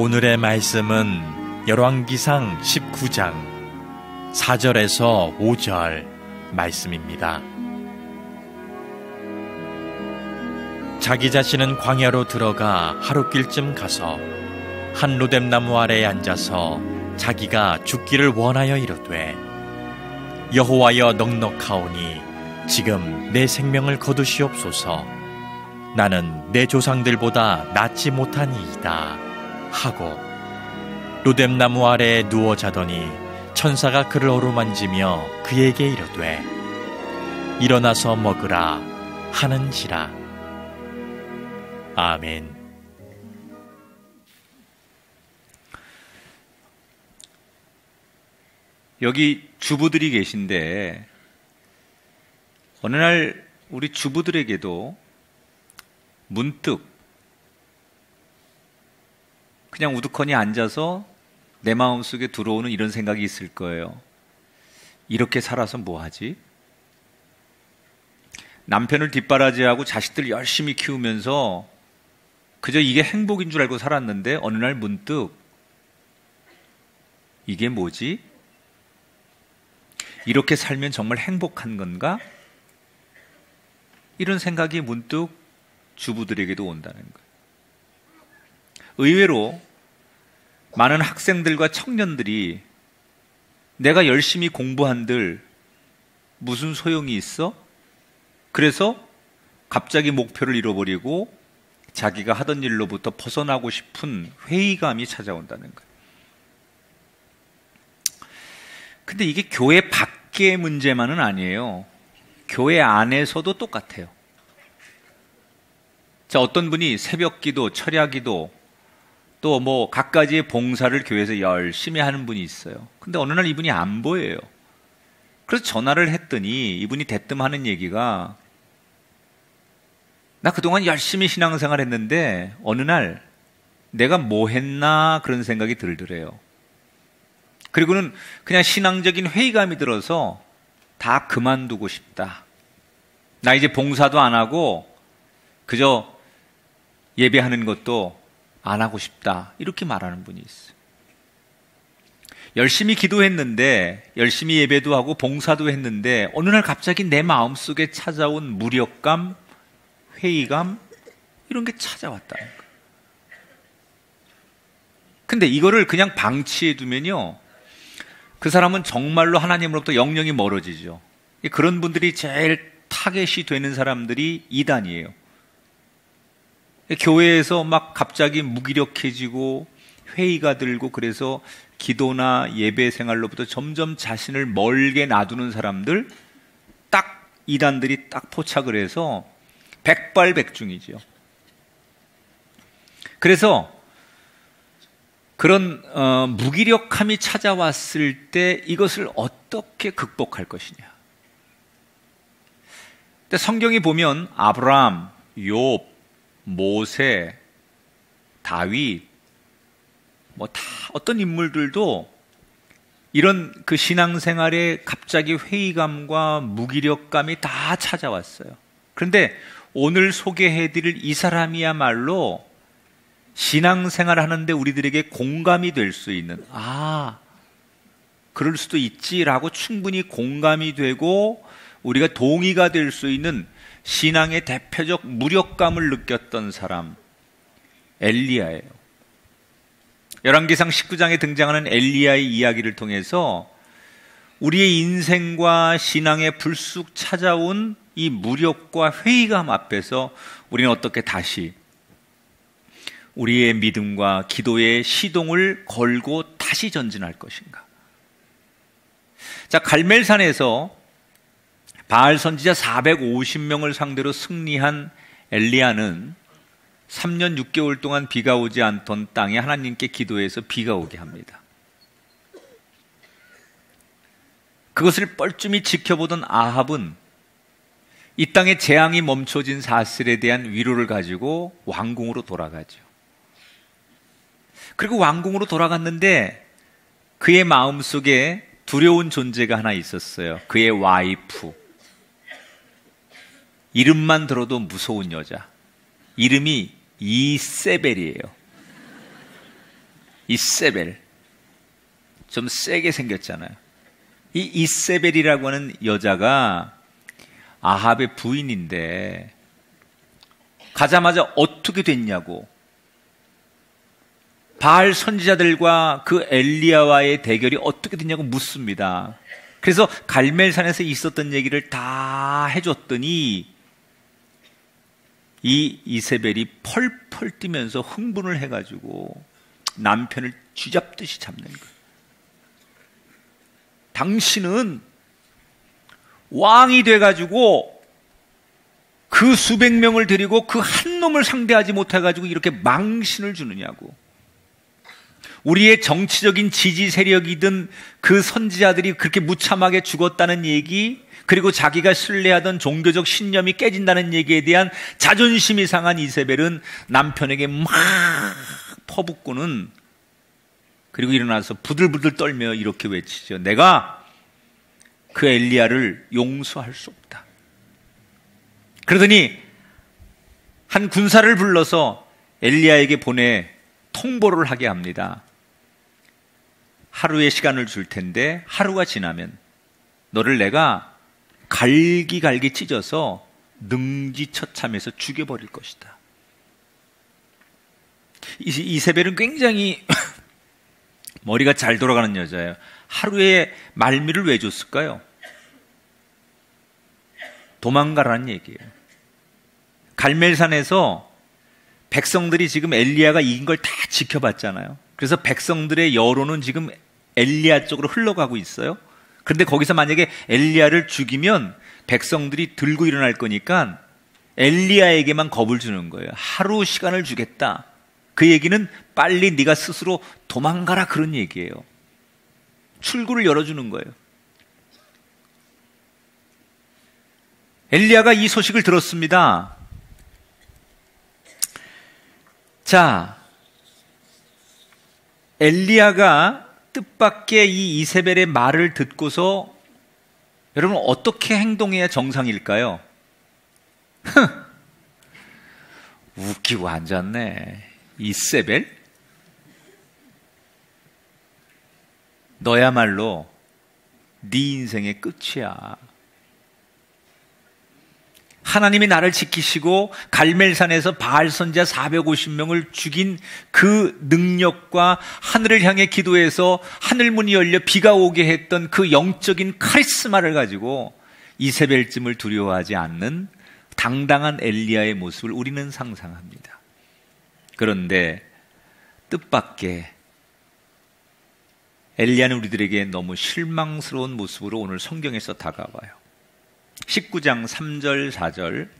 오늘의 말씀은 열왕기상 19장 4절에서 5절 말씀입니다. 자기 자신은 광야로 들어가 하룻길쯤 가서 한 로뎀나무 아래에 앉아서 자기가 죽기를 원하여 이르되, 여호와여 넉넉하오니 지금 내 생명을 거두시옵소서. 나는 내 조상들보다 낫지 못하니이다 하고 로뎀나무 아래에 누워 자더니 천사가 그를 어루만지며 그에게 이르되, 일어나서 먹으라 하는지라. 아멘. 여기 주부들이 계신데, 어느 날 우리 주부들에게도 문득 그냥 우두커니 앉아서 내 마음속에 들어오는 이런 생각이 있을 거예요. 이렇게 살아서 뭐하지? 남편을 뒷바라지하고 자식들 열심히 키우면서 그저 이게 행복인 줄 알고 살았는데, 어느 날 문득 이게 뭐지? 이렇게 살면 정말 행복한 건가? 이런 생각이 문득 주부들에게도 온다는 거예요. 의외로 많은 학생들과 청년들이 내가 열심히 공부한들 무슨 소용이 있어? 그래서 갑자기 목표를 잃어버리고 자기가 하던 일로부터 벗어나고 싶은 회의감이 찾아온다는 거예요. 근데 이게 교회 밖의 문제만은 아니에요. 교회 안에서도 똑같아요. 자, 어떤 분이 새벽 기도, 철야 기도, 또 뭐 갖가지의 봉사를 교회에서 열심히 하는 분이 있어요. 근데 어느 날 이분이 안 보여요. 그래서 전화를 했더니 이분이 대뜸 하는 얘기가, 나 그동안 열심히 신앙생활 했는데 어느 날 내가 뭐 했나 그런 생각이 들더래요. 그리고는 그냥 신앙적인 회의감이 들어서 다 그만두고 싶다. 나 이제 봉사도 안 하고 그저 예배하는 것도 안 하고 싶다. 이렇게 말하는 분이 있어요. 열심히 기도했는데, 열심히 예배도 하고 봉사도 했는데 어느 날 갑자기 내 마음속에 찾아온 무력감, 회의감, 이런 게 찾아왔다는 거예요. 근데 이거를 그냥 방치해 두면요, 그 사람은 정말로 하나님으로부터 영영이 멀어지죠. 그런 분들이 제일 타겟이 되는 사람들이 이단이에요. 교회에서 막 갑자기 무기력해지고 회의가 들고, 그래서 기도나 예배 생활로부터 점점 자신을 멀게 놔두는 사람들, 딱 이단들이 딱 포착을 해서 백발백중이죠. 그래서 그런 무기력함이 찾아왔을 때 이것을 어떻게 극복할 것이냐. 근데 성경이 보면 아브라함, 욥, 모세, 다윗, 뭐 다 어떤 인물들도 이런 그 신앙생활에 갑자기 회의감과 무기력감이 다 찾아왔어요. 그런데 오늘 소개해드릴 이 사람이야말로 신앙생활 하는데 우리들에게 공감이 될 수 있는, 그럴 수도 있지라고 충분히 공감이 되고 우리가 동의가 될 수 있는 신앙의 대표적 무력감을 느꼈던 사람, 엘리야예요. 열왕기상 19장에 등장하는 엘리야의 이야기를 통해서 우리의 인생과 신앙에 불쑥 찾아온 이 무력과 회의감 앞에서 우리는 어떻게 다시 우리의 믿음과 기도의 시동을 걸고 다시 전진할 것인가. 자, 갈멜산에서 바알 선지자 450명을 상대로 승리한 엘리야는 3년 6개월 동안 비가 오지 않던 땅에 하나님께 기도해서 비가 오게 합니다. 그것을 뻘쭘히 지켜보던 아합은 이 땅에 재앙이 멈춰진 사슬에 대한 위로를 가지고 왕궁으로 돌아가죠. 그리고 왕궁으로 돌아갔는데 그의 마음속에 두려운 존재가 하나 있었어요. 그의 와이프. 이름만 들어도 무서운 여자. 이름이 이세벨이에요. 이세벨. 좀 세게 생겼잖아요. 이 이세벨이라고 하는 여자가 아합의 부인인데 가자마자 어떻게 됐냐고 바알 선지자들과 그 엘리야와의 대결이 어떻게 됐냐고 묻습니다. 그래서 갈멜산에서 있었던 얘기를 다 해줬더니 이 이세벨이 펄펄 뛰면서 흥분을 해가지고 남편을 쥐잡듯이 잡는 거예요. 당신은 왕이 돼가지고 그 수백 명을 데리고 그 한 놈을 상대하지 못해가지고 이렇게 망신을 주느냐고. 우리의 정치적인 지지 세력이든 그 선지자들이 그렇게 무참하게 죽었다는 얘기, 그리고 자기가 신뢰하던 종교적 신념이 깨진다는 얘기에 대한 자존심이 상한 이세벨은 남편에게 막 퍼붓고는, 그리고 일어나서 부들부들 떨며 이렇게 외치죠. 내가 그 엘리야를 용서할 수 없다. 그러더니 한 군사를 불러서 엘리야에게 보내 통보를 하게 합니다. 하루의 시간을 줄 텐데 하루가 지나면 너를 내가 갈기갈기 찢어서 능지처참해서 죽여버릴 것이다. 이세벨은 굉장히 머리가 잘 돌아가는 여자예요. 하루에 말미를 왜 줬을까요? 도망가라는 얘기예요. 갈멜산에서 백성들이 지금 엘리야가 이긴 걸 다 지켜봤잖아요. 그래서 백성들의 여론은 지금 엘리야 쪽으로 흘러가고 있어요. 그런데 거기서 만약에 엘리야를 죽이면 백성들이 들고 일어날 거니까 엘리야에게만 겁을 주는 거예요. 하루 시간을 주겠다. 그 얘기는 빨리 네가 스스로 도망가라, 그런 얘기예요. 출구를 열어주는 거예요. 엘리야가 이 소식을 들었습니다. 자, 엘리야가 뜻밖의 이 이세벨의 말을 듣고서 여러분 어떻게 행동해야 정상일까요? 웃기고 앉았네. 이세벨? 너야말로 네 인생의 끝이야. 하나님이 나를 지키시고 갈멜산에서 바알 선지자 450명을 죽인 그 능력과 하늘을 향해 기도해서 하늘문이 열려 비가 오게 했던 그 영적인 카리스마를 가지고 이세벨쯤을 두려워하지 않는 당당한 엘리야의 모습을 우리는 상상합니다. 그런데 뜻밖의 엘리야는 우리들에게 너무 실망스러운 모습으로 오늘 성경에서 다가와요. 19장 3절 4절,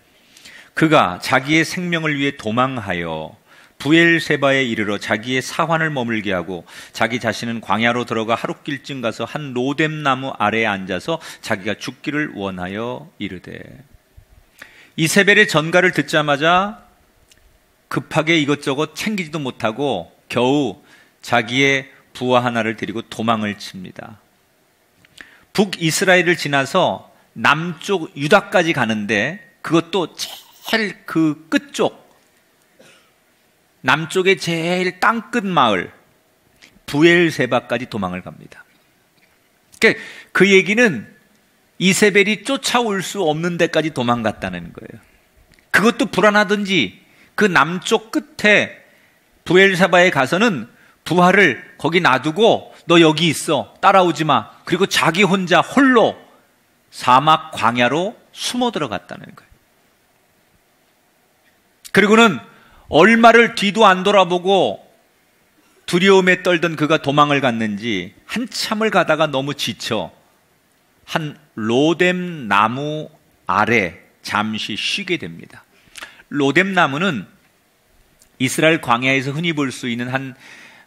그가 자기의 생명을 위해 도망하여 부엘세바에 이르러 자기의 사환을 머물게 하고 자기 자신은 광야로 들어가 하룻길쯤 가서 한 로뎀 나무 아래에 앉아서 자기가 죽기를 원하여 이르되. 이세벨의 전가를 듣자마자 급하게 이것저것 챙기지도 못하고 겨우 자기의 부하 하나를 데리고 도망을 칩니다. 북이스라엘을 지나서 남쪽 유다까지 가는데 그것도 제일 그 끝쪽, 남쪽의 제일 땅끝 마을 부엘세바까지 도망을 갑니다. 그러니까 그 얘기는 이세벨이 쫓아올 수 없는 데까지 도망갔다는 거예요. 그것도 불안하든지 그 남쪽 끝에 부엘세바에 가서는 부하를 거기 놔두고 너 여기 있어, 따라오지 마. 그리고 자기 혼자 홀로 사막 광야로 숨어 들어갔다는 거예요. 그리고는 얼마를 뒤도 안 돌아보고 두려움에 떨던 그가 도망을 갔는지 한참을 가다가 너무 지쳐 한 로뎀 나무 아래 잠시 쉬게 됩니다. 로뎀 나무는 이스라엘 광야에서 흔히 볼 수 있는 한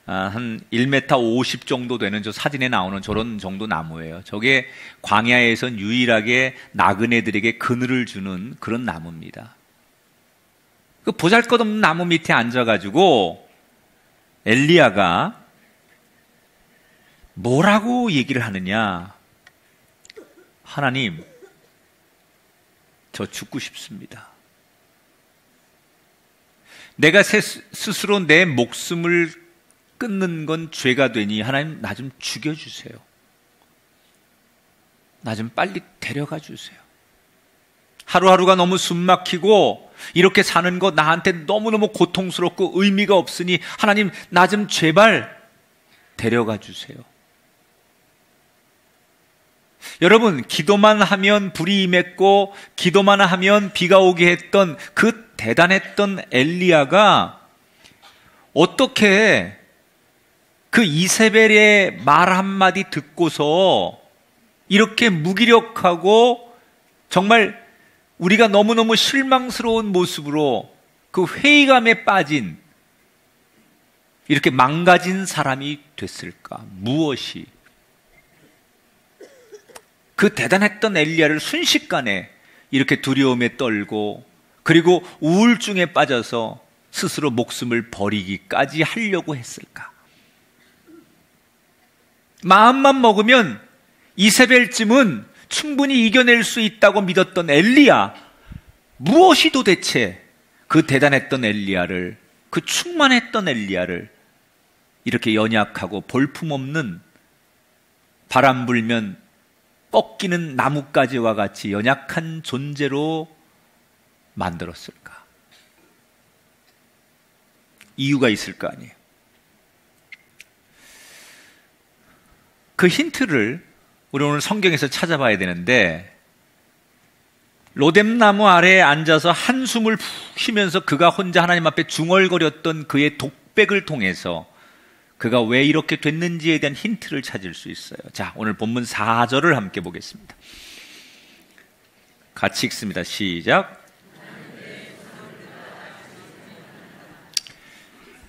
1m 50 정도 되는, 저 사진에 나오는 저런 정도 나무예요. 저게 광야에선 유일하게 나그네들에게 그늘을 주는 그런 나무입니다. 그 보잘것없는 나무 밑에 앉아가지고 엘리야가 뭐라고 얘기를 하느냐. 하나님, 저 죽고 싶습니다. 내가 스스로 내 목숨을 끊는 건 죄가 되니 하나님 나 좀 죽여주세요. 나 좀 빨리 데려가 주세요. 하루하루가 너무 숨막히고 이렇게 사는 거 나한테 너무너무 고통스럽고 의미가 없으니 하나님 나 좀 제발 데려가 주세요. 여러분, 기도만 하면 불이 임했고 기도만 하면 비가 오게 했던 그 대단했던 엘리야가 어떻게 그 이세벨의 말 한마디 듣고서 이렇게 무기력하고 정말 우리가 너무너무 실망스러운 모습으로 그 회의감에 빠진 이렇게 망가진 사람이 됐을까? 무엇이? 그 대단했던 엘리야를 순식간에 이렇게 두려움에 떨고 그리고 우울증에 빠져서 스스로 목숨을 버리기까지 하려고 했을까? 마음만 먹으면 이세벨쯤은 충분히 이겨낼 수 있다고 믿었던 엘리야, 무엇이 도대체 그 대단했던 엘리야를, 그 충만했던 엘리야를 이렇게 연약하고 볼품없는 바람 불면 꺾이는 나뭇가지와 같이 연약한 존재로 만들었을까? 이유가 있을 거 아니에요. 그 힌트를 우리 오늘 성경에서 찾아봐야 되는데, 로뎀나무 아래에 앉아서 한숨을 푹 쉬면서 그가 혼자 하나님 앞에 중얼거렸던 그의 독백을 통해서 그가 왜 이렇게 됐는지에 대한 힌트를 찾을 수 있어요. 자, 오늘 본문 4절을 함께 보겠습니다. 같이 읽습니다. 시작.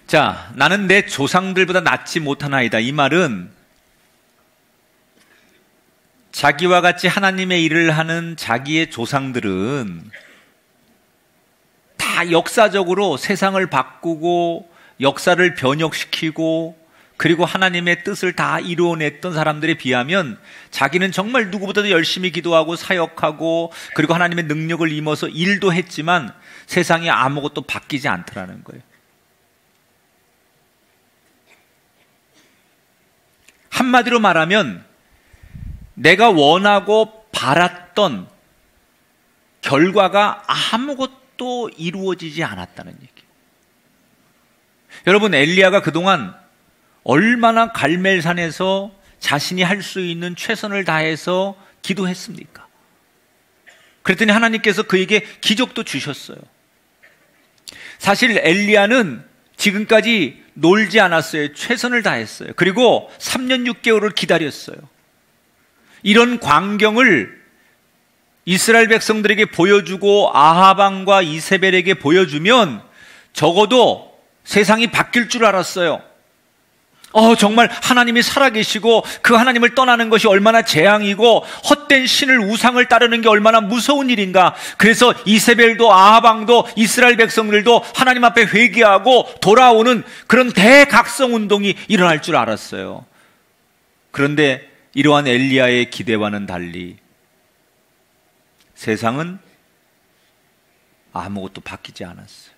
자, 나는 내 조상들보다 낫지 못하나이다. 이 말은 자기와 같이 하나님의 일을 하는 자기의 조상들은 다 역사적으로 세상을 바꾸고 역사를 변혁시키고 그리고 하나님의 뜻을 다 이루어냈던 사람들에 비하면 자기는 정말 누구보다도 열심히 기도하고 사역하고 그리고 하나님의 능력을 임어서 일도 했지만 세상에 아무것도 바뀌지 않더라는 거예요. 한마디로 말하면 내가 원하고 바랐던 결과가 아무것도 이루어지지 않았다는 얘기예요. 여러분, 엘리야가 그동안 얼마나 갈멜산에서 자신이 할 수 있는 최선을 다해서 기도했습니까? 그랬더니 하나님께서 그에게 기적도 주셨어요. 사실 엘리야는 지금까지 놀지 않았어요. 최선을 다했어요. 그리고 3년 6개월을 기다렸어요. 이런 광경을 이스라엘 백성들에게 보여주고 아합 왕과 이세벨에게 보여주면 적어도 세상이 바뀔 줄 알았어요. 정말 하나님이 살아계시고 그 하나님을 떠나는 것이 얼마나 재앙이고 헛된 신을 우상을 따르는 게 얼마나 무서운 일인가. 그래서 이세벨도 아합 왕도 이스라엘 백성들도 하나님 앞에 회개하고 돌아오는 그런 대각성 운동이 일어날 줄 알았어요. 그런데 이러한 엘리야의 기대와는 달리 세상은 아무것도 바뀌지 않았어요.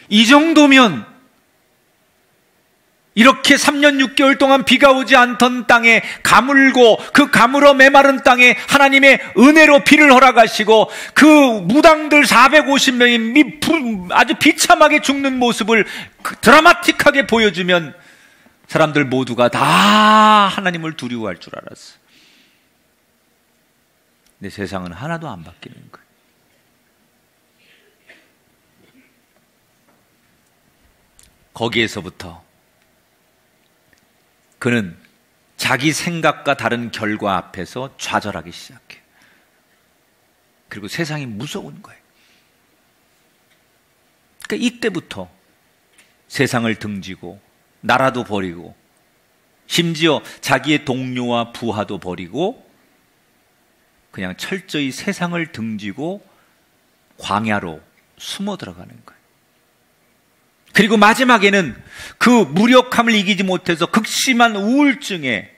이 정도면 이렇게 3년 6개월 동안 비가 오지 않던 땅에 가물고 그 가물어 메마른 땅에 하나님의 은혜로 비를 허락하시고 그 무당들 450명이 아주 비참하게 죽는 모습을 드라마틱하게 보여주면 사람들 모두가 다 하나님을 두려워할 줄 알았어. 근데 세상은 하나도 안 바뀌는 거예요. 거기에서부터 그는 자기 생각과 다른 결과 앞에서 좌절하기 시작해요. 그리고 세상이 무서운 거예요. 그러니까 이때부터 세상을 등지고 나라도 버리고 심지어 자기의 동료와 부하도 버리고 그냥 철저히 세상을 등지고 광야로 숨어 들어가는 거예요. 그리고 마지막에는 그 무력함을 이기지 못해서 극심한 우울증에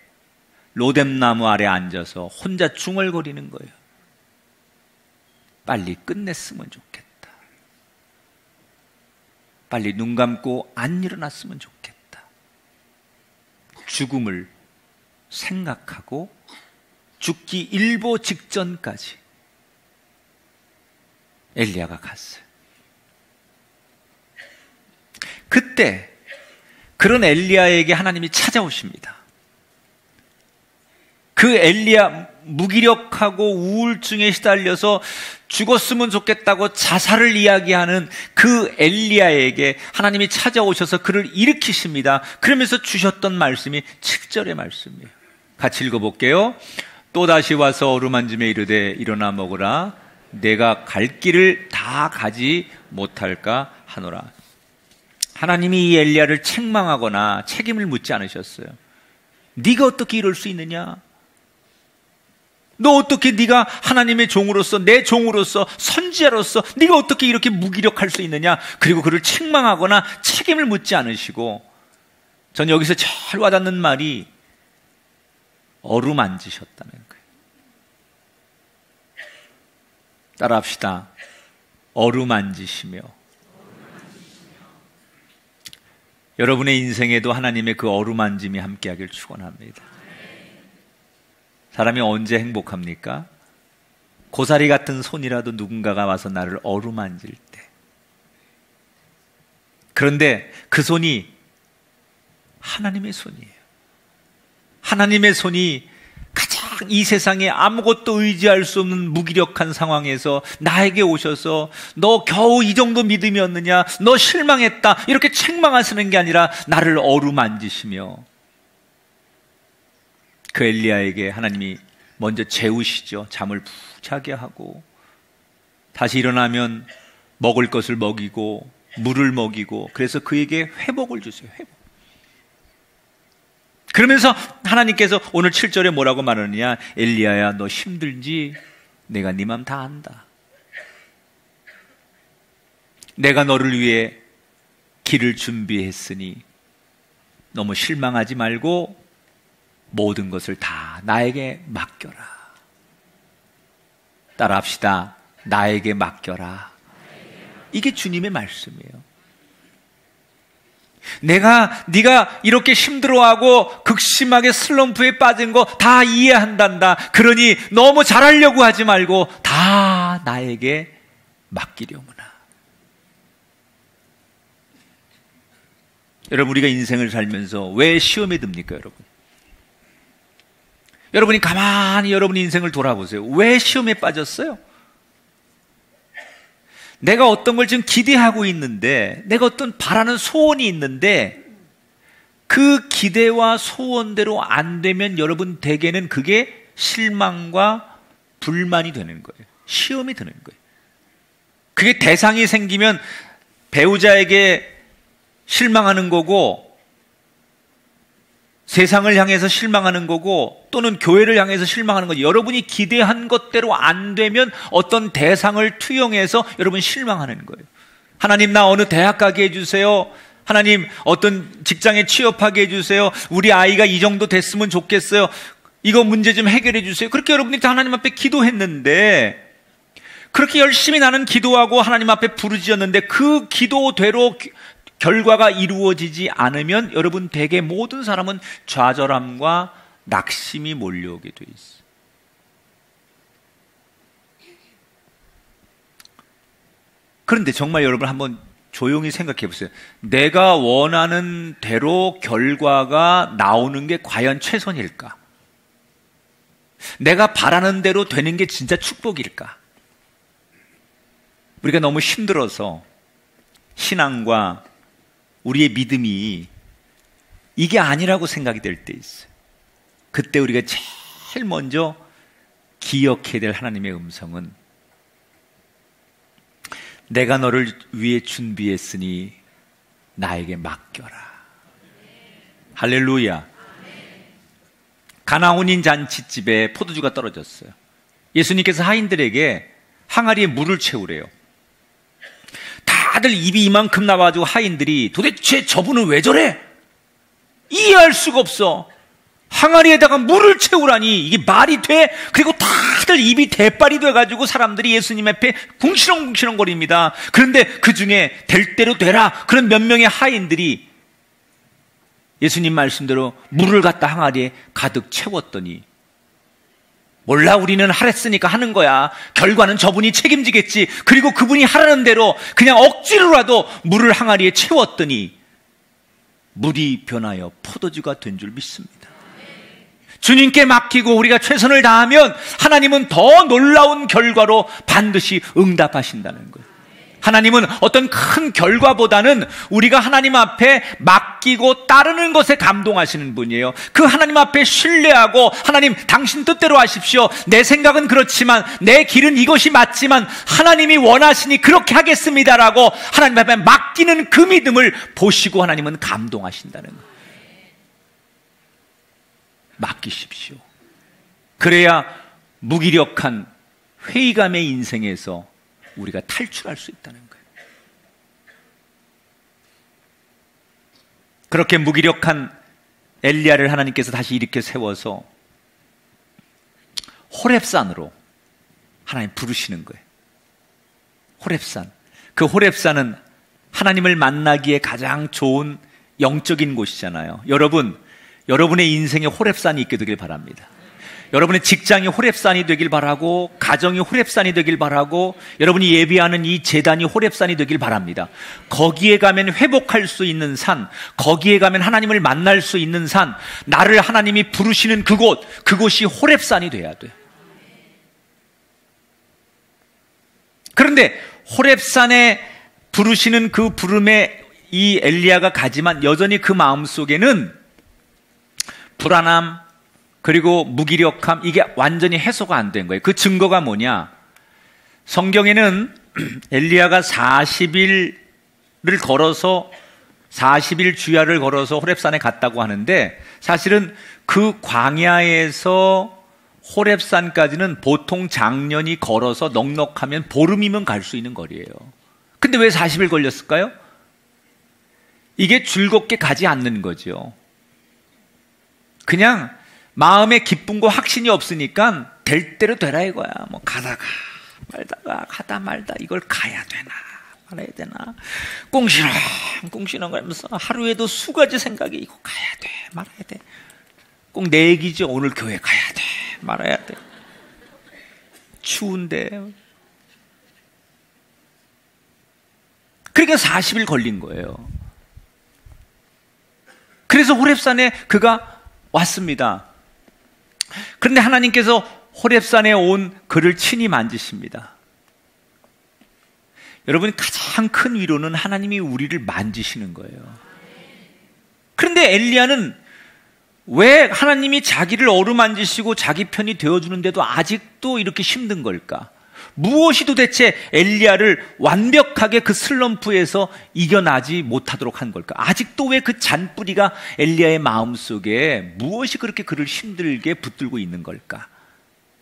로뎀나무 아래 앉아서 혼자 중얼거리는 거예요. 빨리 끝냈으면 좋겠다. 빨리 눈 감고 안 일어났으면 좋겠다. 죽음을 생각하고 죽기 일보 직전까지 엘리야가 갔어요. 그때 그런 엘리야에게 하나님이 찾아오십니다. 그 엘리야, 무기력하고 우울증에 시달려서 죽었으면 좋겠다고 자살을 이야기하는 그 엘리야에게 하나님이 찾아오셔서 그를 일으키십니다. 그러면서 주셨던 말씀이 7절의 말씀이에요. 같이 읽어볼게요. 또다시 와서 어루만짐에 이르되 일어나 먹으라. 내가 갈 길을 다 가지 못할까 하노라. 하나님이 이 엘리야를 책망하거나 책임을 묻지 않으셨어요. 네가 어떻게 이럴 수 있느냐? 너 어떻게 네가 하나님의 종으로서, 내 종으로서, 선지자로서 네가 어떻게 이렇게 무기력할 수 있느냐? 그리고 그를 책망하거나 책임을 묻지 않으시고, 전 여기서 잘 와닿는 말이 어루만지셨다는 거예요. 따라합시다. 어루만지시며. 여러분의 인생에도 하나님의 그 어루만짐이 함께하길 축원합니다. 사람이 언제 행복합니까? 고사리 같은 손이라도 누군가가 와서 나를 어루만질 때. 그런데 그 손이 하나님의 손이에요. 하나님의 손이 가장 이 세상에 아무것도 의지할 수 없는 무기력한 상황에서 나에게 오셔서 너 겨우 이 정도 믿음이었느냐? 너 실망했다. 이렇게 책망하시는 게 아니라 나를 어루만지시며, 그 엘리야에게 하나님이 먼저 재우시죠. 잠을 푹 자게 하고, 다시 일어나면 먹을 것을 먹이고 물을 먹이고, 그래서 그에게 회복을 주세요. 회복. 그러면서 하나님께서 오늘 7절에 뭐라고 말하느냐? 엘리야야, 너 힘들지? 내가 네 맘 다 안다. 내가 너를 위해 길을 준비했으니 너무 실망하지 말고 모든 것을 다 나에게 맡겨라. 따라합시다. 나에게 맡겨라. 이게 주님의 말씀이에요. 네가 이렇게 힘들어하고 극심하게 슬럼프에 빠진 거 다 이해한단다. 그러니 너무 잘하려고 하지 말고 다 나에게 맡기려무나. 여러분, 우리가 인생을 살면서 왜 시험에 듭니까, 여러분? 여러분이 가만히 여러분 인생을 돌아보세요. 왜 시험에 빠졌어요? 내가 어떤 걸 지금 기대하고 있는데, 내가 어떤 바라는 소원이 있는데, 그 기대와 소원대로 안 되면 여러분 대개는 그게 실망과 불만이 되는 거예요. 시험이 드는 거예요. 그게 대상이 생기면 배우자에게 실망하는 거고, 세상을 향해서 실망하는 거고, 또는 교회를 향해서 실망하는 거죠. 여러분이 기대한 것대로 안 되면 어떤 대상을 투영해서 여러분 실망하는 거예요. 하나님, 나 어느 대학 가게 해주세요. 하나님, 어떤 직장에 취업하게 해주세요. 우리 아이가 이 정도 됐으면 좋겠어요. 이거 문제 좀 해결해 주세요. 그렇게 여러분이 다 하나님 앞에 기도했는데, 그렇게 열심히 나는 기도하고 하나님 앞에 부르짖었는데 그 기도대로 결과가 이루어지지 않으면 여러분 대개 모든 사람은 좌절함과 낙심이 몰려오게 돼 있어요. 그런데 정말 여러분 한번 조용히 생각해 보세요. 내가 원하는 대로 결과가 나오는 게 과연 최선일까? 내가 바라는 대로 되는 게 진짜 축복일까? 우리가 너무 힘들어서 신앙과 우리의 믿음이 이게 아니라고 생각이 될 때 있어요. 그때 우리가 제일 먼저 기억해야 될 하나님의 음성은, 내가 너를 위해 준비했으니 나에게 맡겨라. 할렐루야. 가나온인 잔치집에 포도주가 떨어졌어요. 예수님께서 하인들에게 항아리에 물을 채우래요. 다들 입이 이만큼 나와가지고 하인들이 도대체 저분은 왜 저래? 이해할 수가 없어. 항아리에다가 물을 채우라니 이게 말이 돼? 그리고 다들 입이 대빨이 돼가지고 사람들이 예수님 앞에 궁시렁궁시렁 거립니다. 그런데 그 중에 될 대로 되라 그런 몇 명의 하인들이 예수님 말씀대로 물을 갖다 항아리에 가득 채웠더니, 몰라, 우리는 하랬으니까 하는 거야, 결과는 저분이 책임지겠지, 그리고 그분이 하라는 대로 그냥 억지로라도 물을 항아리에 채웠더니 물이 변하여 포도주가 된 줄 믿습니다. 주님께 맡기고 우리가 최선을 다하면 하나님은 더 놀라운 결과로 반드시 응답하신다는 거예요. 하나님은 어떤 큰 결과보다는 우리가 하나님 앞에 맡기고 따르는 것에 감동하시는 분이에요. 그 하나님 앞에 신뢰하고, 하나님 당신 뜻대로 하십시오, 내 생각은 그렇지만 내 길은 이것이 맞지만 하나님이 원하시니 그렇게 하겠습니다라고 하나님 앞에 맡기는 그 믿음을 보시고 하나님은 감동하신다는 거예요. 맡기십시오. 그래야 무기력한 회의감의 인생에서 우리가 탈출할 수 있다는 거예요. 그렇게 무기력한 엘리야를 하나님께서 다시 일으켜 세워서 호렙산으로 하나님 부르시는 거예요. 호렙산. 그 호렙산은 하나님을 만나기에 가장 좋은 영적인 곳이잖아요. 여러분의 인생에 호렙산이 있게 되길 바랍니다. 여러분의 직장이 호렙산이 되길 바라고, 가정이 호렙산이 되길 바라고, 여러분이 예배하는 이 제단이 호렙산이 되길 바랍니다. 거기에 가면 회복할 수 있는 산, 거기에 가면 하나님을 만날 수 있는 산, 나를 하나님이 부르시는 그곳이 호렙산이 돼야 돼요. 그런데 호렙산에 부르시는 그 부름에 이 엘리야가 가지만 여전히 그 마음속에는 불안함, 그리고 무기력함, 이게 완전히 해소가 안 된 거예요. 그 증거가 뭐냐? 성경에는 엘리야가 40일 주야를 걸어서 호렙산에 갔다고 하는데, 사실은 그 광야에서 호렙산까지는 보통 장년이 걸어서 넉넉하면 보름이면 갈 수 있는 거리예요. 근데 왜 40일 걸렸을까요? 이게 즐겁게 가지 않는 거죠. 그냥 마음에 기쁨과 확신이 없으니까 될 대로 되라 이거야. 뭐 가다가 말다 이걸 가야 되나 말아야 되나 꽁시렁 거리면서 하루에도 수가지 생각이, 이거 가야 돼 말아야 돼. 꼭 내 얘기죠. 오늘 교회 가야 돼 말아야 돼. 추운데. 그러니까 40일 걸린 거예요. 그래서 호렙산에 그가 왔습니다. 그런데 하나님께서 호렙산에 온 그를 친히 만지십니다. 여러분, 가장 큰 위로는 하나님이 우리를 만지시는 거예요. 그런데 엘리야는 왜 하나님이 자기를 어루만지시고 자기 편이 되어주는데도 아직도 이렇게 힘든 걸까? 무엇이 도대체 엘리야를 완벽하게 그 슬럼프에서 이겨나지 못하도록 한 걸까? 아직도 왜 그 잔뿌리가 엘리야의 마음속에 무엇이 그렇게 그를 힘들게 붙들고 있는 걸까?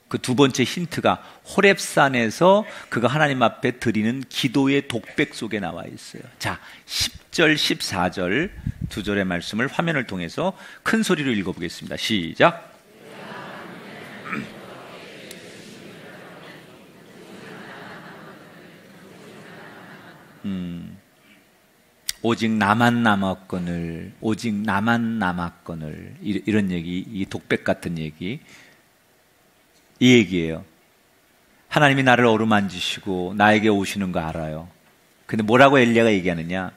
그 두 번째 힌트가 호렙산에서 그가 하나님 앞에 드리는 기도의 독백 속에 나와 있어요. 자, 10절, 14절 두 절의 말씀을 화면을 통해서 큰 소리로 읽어보겠습니다. 시작. 오직 나만 남았거늘, 오직 나만 남았거늘, 이런 얘기, 이 독백 같은 얘기, 이 얘기예요. 하나님이 나를 어루만지시고 나에게 오시는 거 알아요. 근데 뭐라고 엘리야가 얘기하느냐?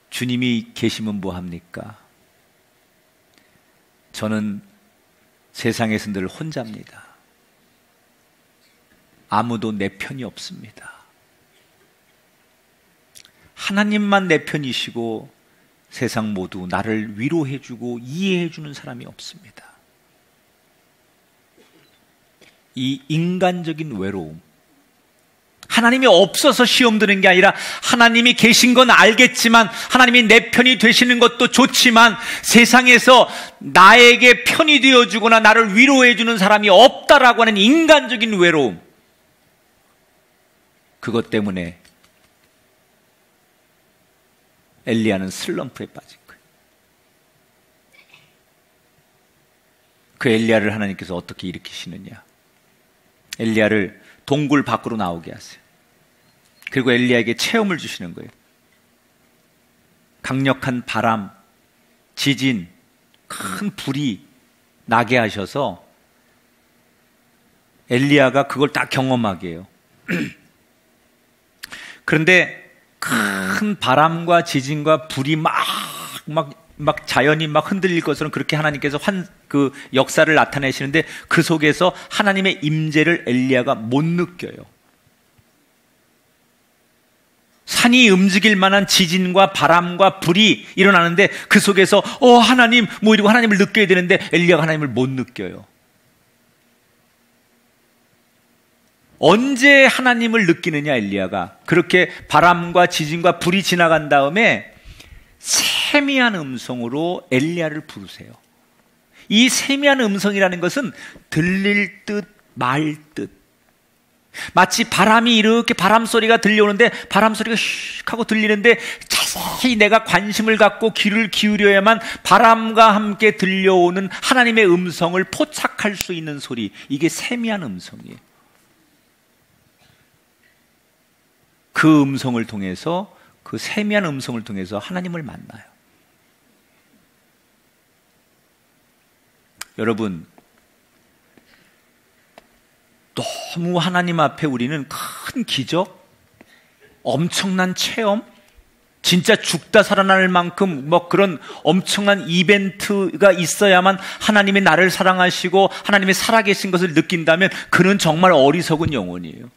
주님이 계시면 뭐합니까? 저는 세상에서 늘 혼자입니다. 아무도 내 편이 없습니다. 하나님만 내 편이시고 세상 모두 나를 위로해주고 이해해주는 사람이 없습니다. 이 인간적인 외로움, 하나님이 없어서 시험 드는 게 아니라 하나님이 계신 건 알겠지만 하나님이 내 편이 되시는 것도 좋지만 세상에서 나에게 편이 되어주거나 나를 위로해주는 사람이 없다라고 하는 인간적인 외로움, 그것 때문에 엘리야는 슬럼프에 빠진 거예요. 그 엘리야를 하나님께서 어떻게 일으키시느냐. 엘리야를 동굴 밖으로 나오게 하세요. 그리고 엘리야에게 체험을 주시는 거예요. 강력한 바람, 지진, 큰 불이 나게 하셔서 엘리야가 그걸 다 경험하게 해요. 그런데 큰 바람과 지진과 불이 막 자연이 막 흔들릴 것처럼 그렇게 하나님께서 그 역사를 나타내시는데 그 속에서 하나님의 임재를 엘리야가 못 느껴요. 산이 움직일 만한 지진과 바람과 불이 일어나는데 그 속에서 하나님 뭐 이러고 하나님을 느껴야 되는데 엘리야가 하나님을 못 느껴요. 언제 하나님을 느끼느냐 엘리야가. 그렇게 바람과 지진과 불이 지나간 다음에 세미한 음성으로 엘리야를 부르세요. 이 세미한 음성이라는 것은 들릴 듯 말 듯. 마치 바람이 이렇게 바람 소리가 들려오는데 바람 소리가 슉 하고 들리는데 자세히 내가 관심을 갖고 귀를 기울여야만 바람과 함께 들려오는 하나님의 음성을 포착할 수 있는 소리. 이게 세미한 음성이에요. 그 음성을 통해서, 그 세미한 음성을 통해서 하나님을 만나요. 여러분, 너무 하나님 앞에 우리는 큰 기적, 엄청난 체험, 진짜 죽다 살아날 만큼 뭐 그런 엄청난 이벤트가 있어야만 하나님이 나를 사랑하시고 하나님이 살아계신 것을 느낀다면 그는 정말 어리석은 영혼이에요.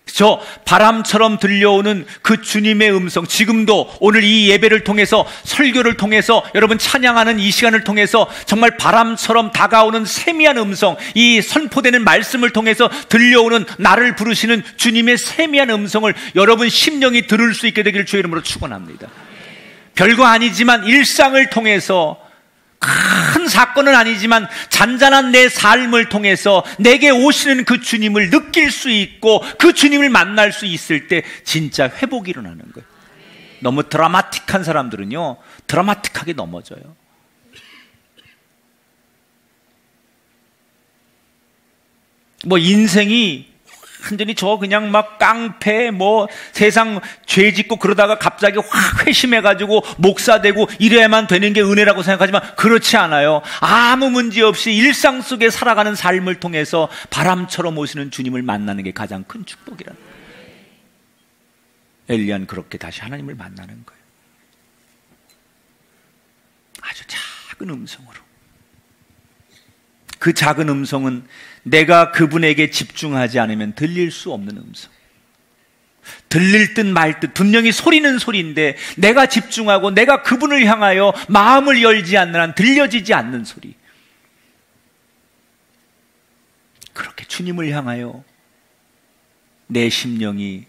저 바람처럼 들려오는 그 주님의 음성, 지금도 오늘 이 예배를 통해서, 설교를 통해서, 여러분 찬양하는 이 시간을 통해서 정말 바람처럼 다가오는 세미한 음성, 이 선포되는 말씀을 통해서 들려오는 나를 부르시는 주님의 세미한 음성을 여러분 심령이 들을 수 있게 되기를 주의 이름으로 축원합니다. 별거 아니지만 일상을 통해서, 큰 사건은 아니지만 잔잔한 내 삶을 통해서 내게 오시는 그 주님을 느낄 수 있고 그 주님을 만날 수 있을 때 진짜 회복이 일어나는 거예요. 너무 드라마틱한 사람들은요, 드라마틱하게 넘어져요. 뭐 인생이 완전히 그냥 막 깡패, 뭐 세상 죄 짓고 그러다가 갑자기 확 회심해가지고 목사 되고 이래야만 되는 게 은혜라고 생각하지만 그렇지 않아요. 아무 문제 없이 일상 속에 살아가는 삶을 통해서 바람처럼 오시는 주님을 만나는 게 가장 큰 축복이라는 거예요. 엘리야는 그렇게 다시 하나님을 만나는 거예요. 아주 작은 음성으로. 그 작은 음성은 내가 그분에게 집중하지 않으면 들릴 수 없는 음성. 들릴 듯 말 듯 분명히 소리는 소리인데 내가 집중하고 내가 그분을 향하여 마음을 열지 않는 한 들려지지 않는 소리. 그렇게 주님을 향하여 내 심령이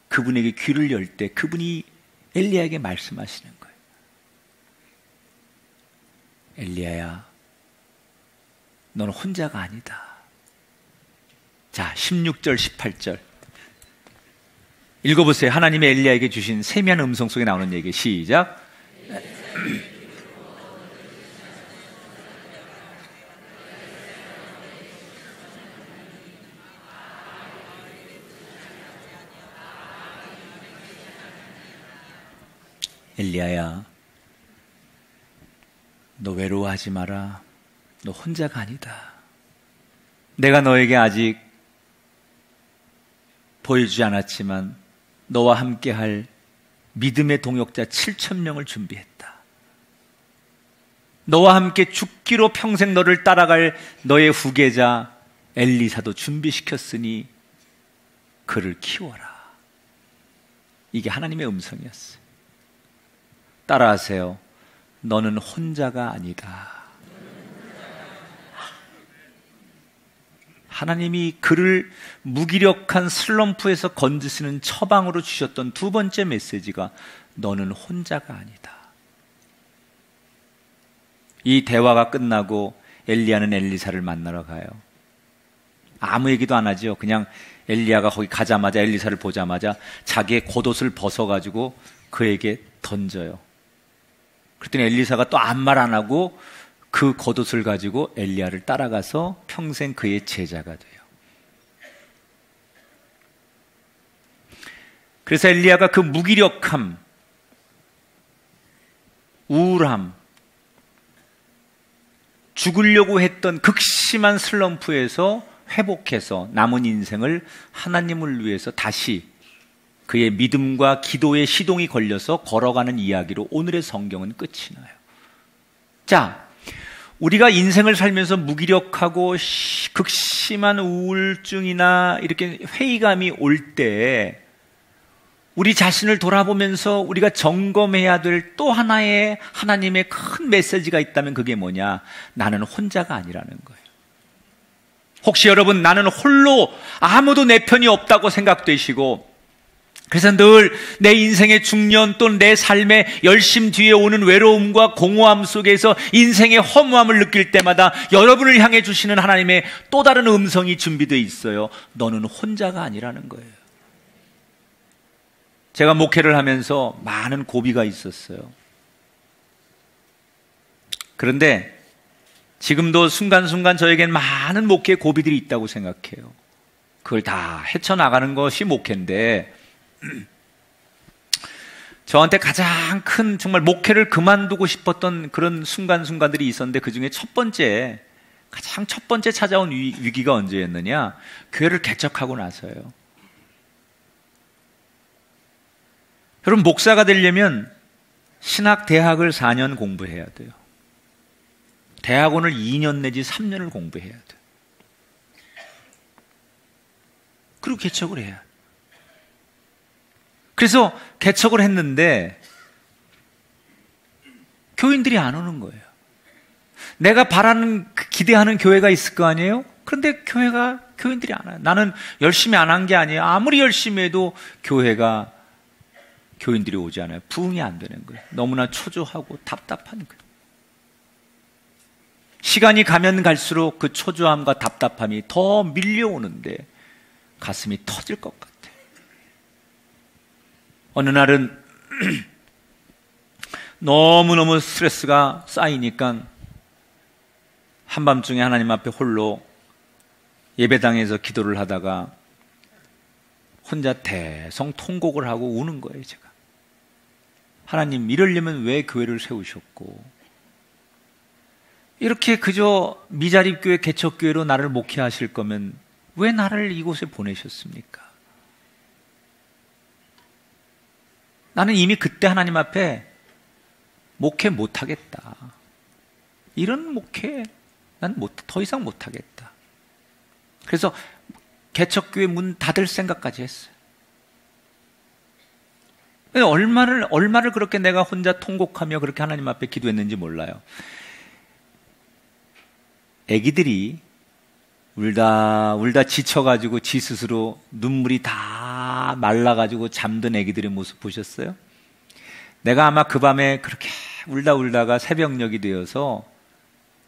그분에게 귀를 열 때 그분이 엘리야에게 말씀하시는 거예요. 엘리야야, 너는 혼자가 아니다. 자, 16절, 18절 읽어보세요. 하나님의 엘리야에게 주신 세미한 음성 속에 나오는 얘기. 시작. 엘리야야, 너 외로워하지 마라. 너 혼자가 아니다. 내가 너에게 아직 보여주지 않았지만 너와 함께할 믿음의 동역자 7,000명을 준비했다. 너와 함께 죽기로 평생 너를 따라갈 너의 후계자 엘리사도 준비시켰으니 그를 키워라. 이게 하나님의 음성이었어요. 따라하세요. 너는 혼자가 아니다. 하나님이 그를 무기력한 슬럼프에서 건지시는 처방으로 주셨던 두 번째 메시지가 너는 혼자가 아니다. 이 대화가 끝나고 엘리야는 엘리사를 만나러 가요. 아무 얘기도 안 하죠. 그냥 엘리야가 거기 가자마자, 엘리사를 보자마자 자기의 겉옷을 벗어가지고 그에게 던져요. 그랬더니 엘리사가 또 아무 말 안 하고 그 겉옷을 가지고 엘리야를 따라가서 평생 그의 제자가 돼요. 그래서 엘리야가 그 무기력함, 우울함, 죽으려고 했던 극심한 슬럼프에서 회복해서 남은 인생을 하나님을 위해서 다시 그의 믿음과 기도의 시동이 걸려서 걸어가는 이야기로 오늘의 성경은 끝이 나요. 자, 우리가 인생을 살면서 무기력하고 극심한 우울증이나 이렇게 회의감이 올 때 우리 자신을 돌아보면서 우리가 점검해야 될 또 하나의 하나님의 큰 메시지가 있다면 그게 뭐냐? 나는 혼자가 아니라는 거예요. 혹시 여러분 나는 홀로 아무도 내 편이 없다고 생각되시고 그래서 늘 내 인생의 중년 또는 내 삶의 열심 뒤에 오는 외로움과 공허함 속에서 인생의 허무함을 느낄 때마다 여러분을 향해 주시는 하나님의 또 다른 음성이 준비되어 있어요. 너는 혼자가 아니라는 거예요. 제가 목회를 하면서 많은 고비가 있었어요. 그런데 지금도 순간순간 저에겐 많은 목회의 고비들이 있다고 생각해요. 그걸 다 헤쳐나가는 것이 목회인데 저한테 가장 큰 정말 목회를 그만두고 싶었던 그런 순간순간들이 있었는데 그중에 가장 첫 번째 찾아온 위기가 언제였느냐? 교회를 개척하고 나서요. 여러분 목사가 되려면 신학대학을 4년 공부해야 돼요. 대학원을 2년 내지 3년을 공부해야 돼요. 그리고 개척을 해야 돼요. 그래서 개척을 했는데 교인들이 안 오는 거예요. 내가 기대하는 교회가 있을 거 아니에요? 그런데 교인들이 안 와요. 나는 열심히 안 한 게 아니에요. 아무리 열심히 해도 교인들이 오지 않아요. 부응이 안 되는 거예요. 너무나 초조하고 답답한 거예요. 시간이 가면 갈수록 그 초조함과 답답함이 더 밀려오는데 가슴이 터질 것 같아요. 어느 날은 너무너무 스트레스가 쌓이니까 한밤중에 하나님 앞에 홀로 예배당에서 기도를 하다가 혼자 대성통곡을 하고 우는 거예요. 제가 하나님 이러려면 왜 교회를 세우셨고 이렇게 그저 미자립교회 개척교회로 나를 목회하실 거면 왜 나를 이곳에 보내셨습니까? 나는 이미 그때 하나님 앞에 목회 못하겠다. 이런 목회 난 더 이상 못하겠다. 그래서 개척교회 문 닫을 생각까지 했어요. 얼마를 그렇게 내가 혼자 통곡하며 그렇게 하나님 앞에 기도했는지 몰라요. 애기들이 울다 지쳐가지고 지 스스로 눈물이 다 말라가지고 잠든 애기들의 모습 보셨어요? 내가 아마 그 밤에 그렇게 울다가 새벽녘이 되어서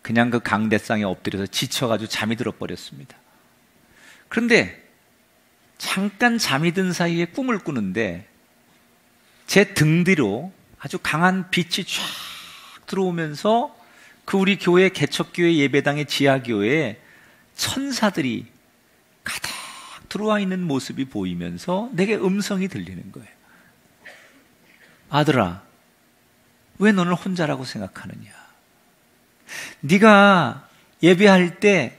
그냥 그 강대상에 엎드려서 지쳐가지고 잠이 들어버렸습니다. 그런데 잠깐 잠이 든 사이에 꿈을 꾸는데 제 등 뒤로 아주 강한 빛이 쫙 들어오면서 그 우리 교회 개척교회 예배당의 지하교회에 천사들이 가득 들어와 있는 모습이 보이면서 내게 음성이 들리는 거예요. 아들아, 왜 너는 혼자라고 생각하느냐? 네가 예배할 때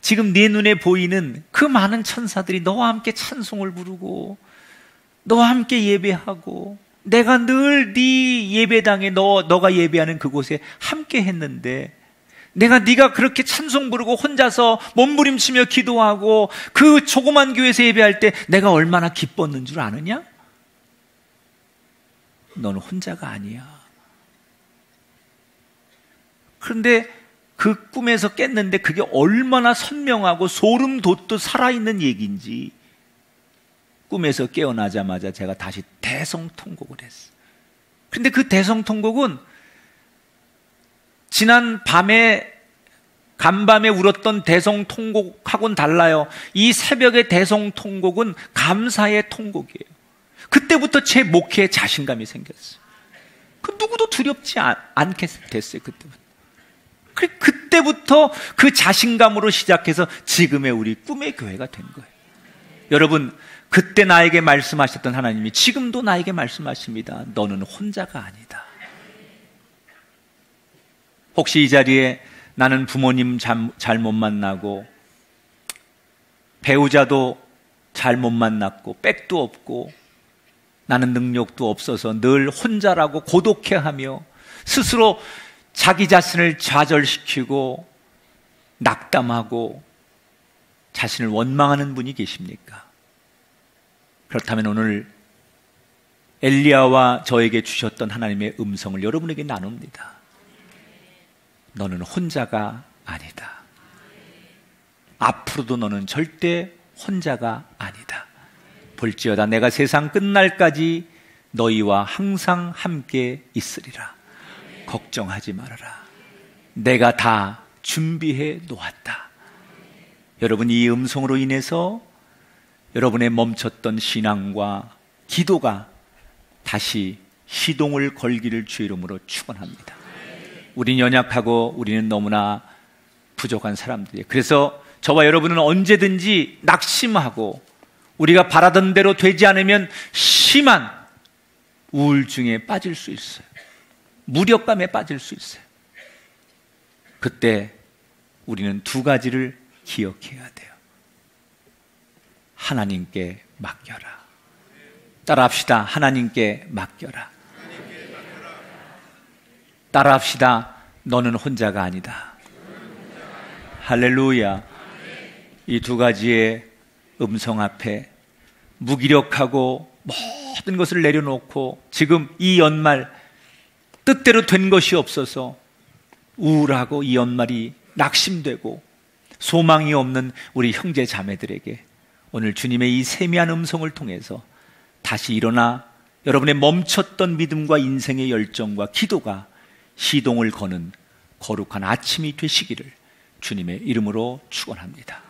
지금 네 눈에 보이는 그 많은 천사들이 너와 함께 찬송을 부르고 너와 함께 예배하고 내가 늘 네 예배당에 너가 예배하는 그곳에 함께 했는데 네가 그렇게 찬송 부르고 혼자서 몸부림치며 기도하고 그 조그만 교회에서 예배할 때 내가 얼마나 기뻤는 줄 아느냐? 너는 혼자가 아니야. 그런데 그 꿈에서 깼는데 그게 얼마나 선명하고 소름 돋듯 살아있는 얘기인지 꿈에서 깨어나자마자 제가 다시 대성통곡을 했어요. 그런데 그 대성통곡은 지난 간밤에 울었던 대성통곡하고는 달라요. 이 새벽의 대성통곡은 감사의 통곡이에요. 그때부터 제 목회에 자신감이 생겼어요. 그 누구도 두렵지 않게 됐어요. 그때부터. 그때부터 그 자신감으로 시작해서 지금의 우리 꿈의 교회가 된 거예요. 여러분, 그때 나에게 말씀하셨던 하나님이 지금도 나에게 말씀하십니다. 너는 혼자가 아니다. 혹시 이 자리에 나는 부모님 잘 못 만나고 배우자도 잘 못 만났고 백도 없고 나는 능력도 없어서 늘 혼자라고 고독해하며 스스로 자기 자신을 좌절시키고 낙담하고 자신을 원망하는 분이 계십니까? 그렇다면 오늘 엘리야와 저에게 주셨던 하나님의 음성을 여러분에게 나눕니다. 너는 혼자가 아니다. 앞으로도 너는 절대 혼자가 아니다. 볼지어다 내가 세상 끝날까지 너희와 항상 함께 있으리라. 걱정하지 말아라. 내가 다 준비해 놓았다. 여러분, 이 음성으로 인해서 여러분의 멈췄던 신앙과 기도가 다시 시동을 걸기를 주의 이름으로 축원합니다. 우린 연약하고 우리는 너무나 부족한 사람들이에요. 그래서 저와 여러분은 언제든지 낙심하고 우리가 바라던 대로 되지 않으면 심한 우울증에 빠질 수 있어요. 무력감에 빠질 수 있어요. 그때 우리는 두 가지를 기억해야 돼요. 하나님께 맡겨라. 따라합시다. 하나님께 맡겨라. 따라합시다. 너는 혼자가 아니다. 할렐루야. 이 두 가지의 음성 앞에 무기력하고 모든 것을 내려놓고 지금 이 연말 뜻대로 된 것이 없어서 우울하고 이 연말이 낙심되고 소망이 없는 우리 형제 자매들에게 오늘 주님의 이 세미한 음성을 통해서 다시 일어나 여러분의 멈췄던 믿음과 인생의 열정과 기도가 시동을 거는 거룩한 아침이 되시기를 주님의 이름으로 축원합니다.